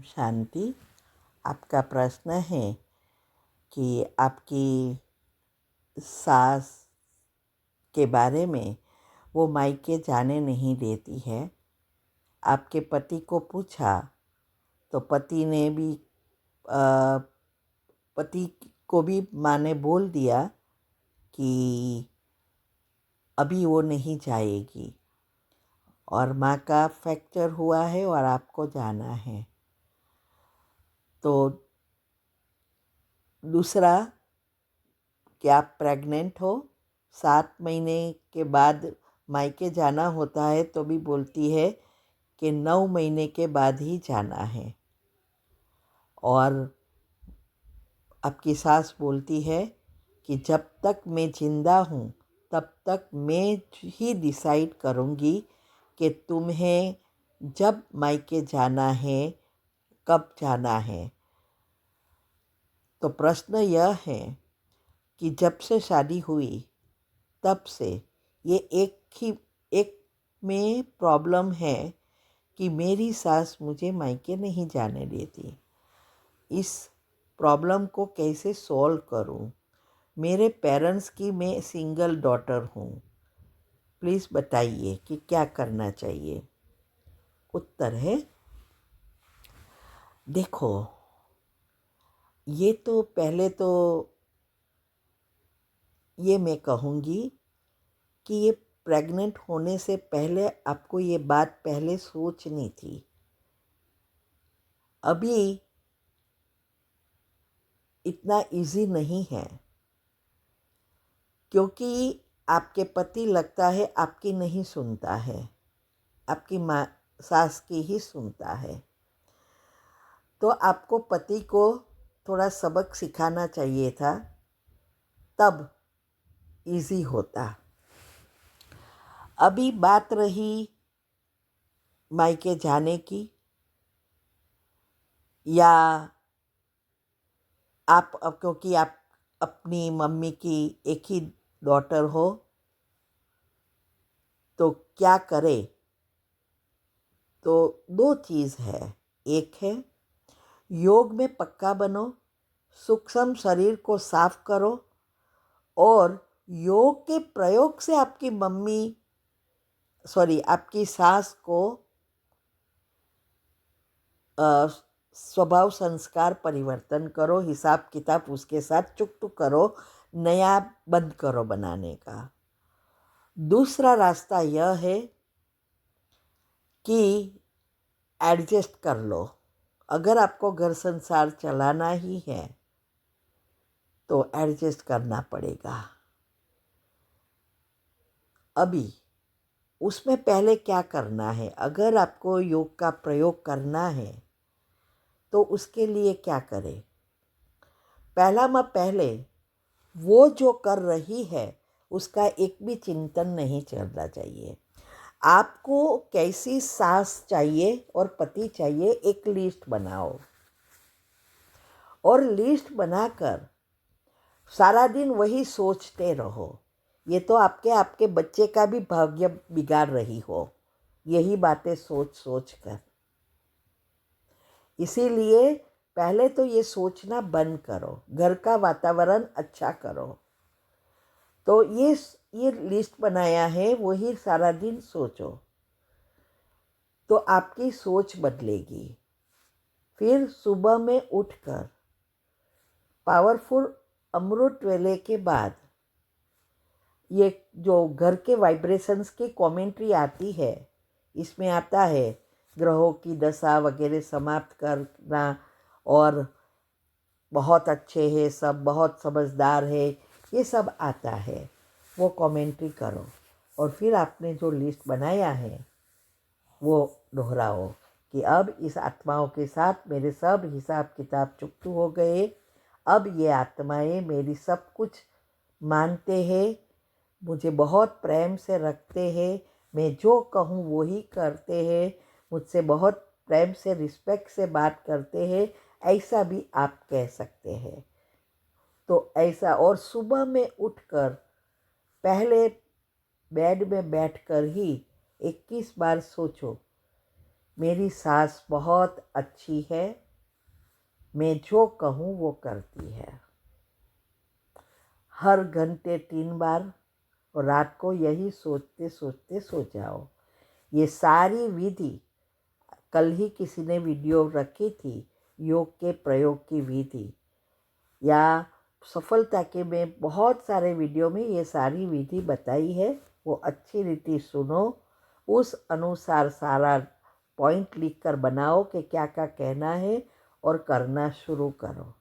शांति। आपका प्रश्न है कि आपकी सास के बारे में वो मायके जाने नहीं देती है। आपके पति को पूछा तो पति ने भी पति को भी माँ ने बोल दिया कि अभी वो नहीं जाएगी और माँ का फ्रैक्चर हुआ है और आपको जाना है। तो दूसरा कि आप प्रेग्नेंट हो, 7 महीने के बाद मायके जाना होता है तो भी बोलती है कि 9 महीने के बाद ही जाना है। और आपकी सास बोलती है कि जब तक मैं ज़िंदा हूँ तब तक मैं ही डिसाइड करूँगी कि तुम्हें जब मायके जाना है कब जाना है। तो प्रश्न यह है कि जब से शादी हुई तब से ये एक में प्रॉब्लम है कि मेरी सास मुझे मायके नहीं जाने देती। इस प्रॉब्लम को कैसे सॉल्व करूं? मेरे पेरेंट्स की मैं सिंगल डॉटर हूँ। प्लीज़ बताइए कि क्या करना चाहिए। उत्तर है, देखो, ये तो पहले तो ये मैं कहूँगी कि ये प्रेग्नेंट होने से पहले आपको ये बात पहले सोचनी थी। अभी इतना इजी नहीं है क्योंकि आपके पति लगता है आपकी नहीं सुनता है, आपकी माँ सास की ही सुनता है। तो आपको पति को थोड़ा सबक सिखाना चाहिए था, तब इजी होता। अभी बात रही मायके जाने की, या आप अब क्योंकि आप अपनी मम्मी की एक ही डॉटर हो तो क्या करे। तो 2 चीज़ है। एक है योग में पक्का बनो, सूक्ष्म शरीर को साफ करो और योग के प्रयोग से आपकी सास को स्वभाव संस्कार परिवर्तन करो, हिसाब किताब उसके साथ चुकतू करो, नया बंद करो बनाने का। दूसरा रास्ता यह है कि एडजस्ट कर लो। अगर आपको घर संसार चलाना ही है तो एडजस्ट करना पड़ेगा। अभी उसमें पहले क्या करना है, अगर आपको योग का प्रयोग करना है तो उसके लिए क्या करें। पहले वो जो कर रही है उसका एक भी चिंतन नहीं चलना चाहिए। आपको कैसी सास चाहिए और पति चाहिए, एक लिस्ट बनाओ और लिस्ट बनाकर सारा दिन वही सोचते रहो। ये तो आपके बच्चे का भी भाग्य बिगाड़ रही हो, यही बातें सोच सोच कर। इसीलिए पहले तो ये सोचना बंद करो, घर का वातावरण अच्छा करो। तो ये लिस्ट बनाया है, वही सारा दिन सोचो तो आपकी सोच बदलेगी। फिर सुबह में उठकर पावरफुल अमृत वेले के बाद ये जो घर के वाइब्रेशंस की कमेंट्री आती है, इसमें आता है ग्रहों की दशा वगैरह समाप्त करना और बहुत अच्छे हैं सब, बहुत समझदार है, ये सब आता है। वो कमेंट्री करो और फिर आपने जो लिस्ट बनाया है वो दोहराओ कि अब इस आत्माओं के साथ मेरे सब हिसाब किताब चुकतू हो गए। अब ये आत्माएं मेरी सब कुछ मानते हैं, मुझे बहुत प्रेम से रखते हैं, मैं जो कहूँ वो ही करते हैं, मुझसे बहुत प्रेम से रिस्पेक्ट से बात करते हैं, ऐसा भी आप कह सकते हैं। तो ऐसा, और सुबह में उठकर पहले बेड में बैठकर ही 21 बार सोचो मेरी सास बहुत अच्छी है, मैं जो कहूँ वो करती है। हर घंटे 3 बार, और रात को यही सोचते सोचते सो जाओ। ये सारी विधि कल ही किसी ने वीडियो रखी थी, योग के प्रयोग की विधि, या सफलता के में बहुत सारे वीडियो में ये सारी विधि बताई है। वो अच्छी रीति सुनो, उस अनुसार सारा पॉइंट लिख कर बनाओ कि क्या क्या कहना है और करना शुरू करो।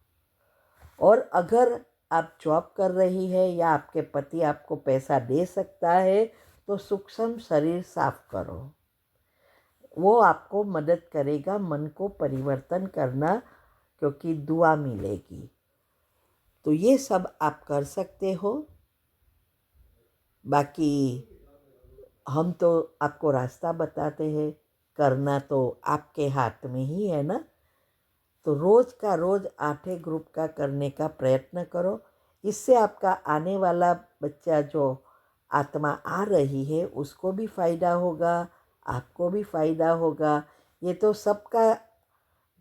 और अगर आप जॉब कर रही है या आपके पति आपको पैसा दे सकता है तो सूक्ष्म शरीर साफ करो, वो आपको मदद करेगा मन को परिवर्तन करना, क्योंकि दुआ मिलेगी। तो ये सब आप कर सकते हो। बाकी हम तो आपको रास्ता बताते हैं, करना तो आपके हाथ में ही है ना। तो रोज़ का रोज़ 8 ग्रुप का करने का प्रयत्न करो। इससे आपका आने वाला बच्चा जो आत्मा आ रही है उसको भी फ़ायदा होगा, आपको भी फ़ायदा होगा। ये तो सबका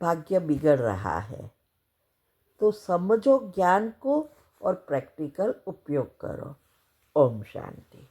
भाग्य बिगड़ रहा है। तो समझो ज्ञान को और प्रैक्टिकल उपयोग करो। ओम शांति।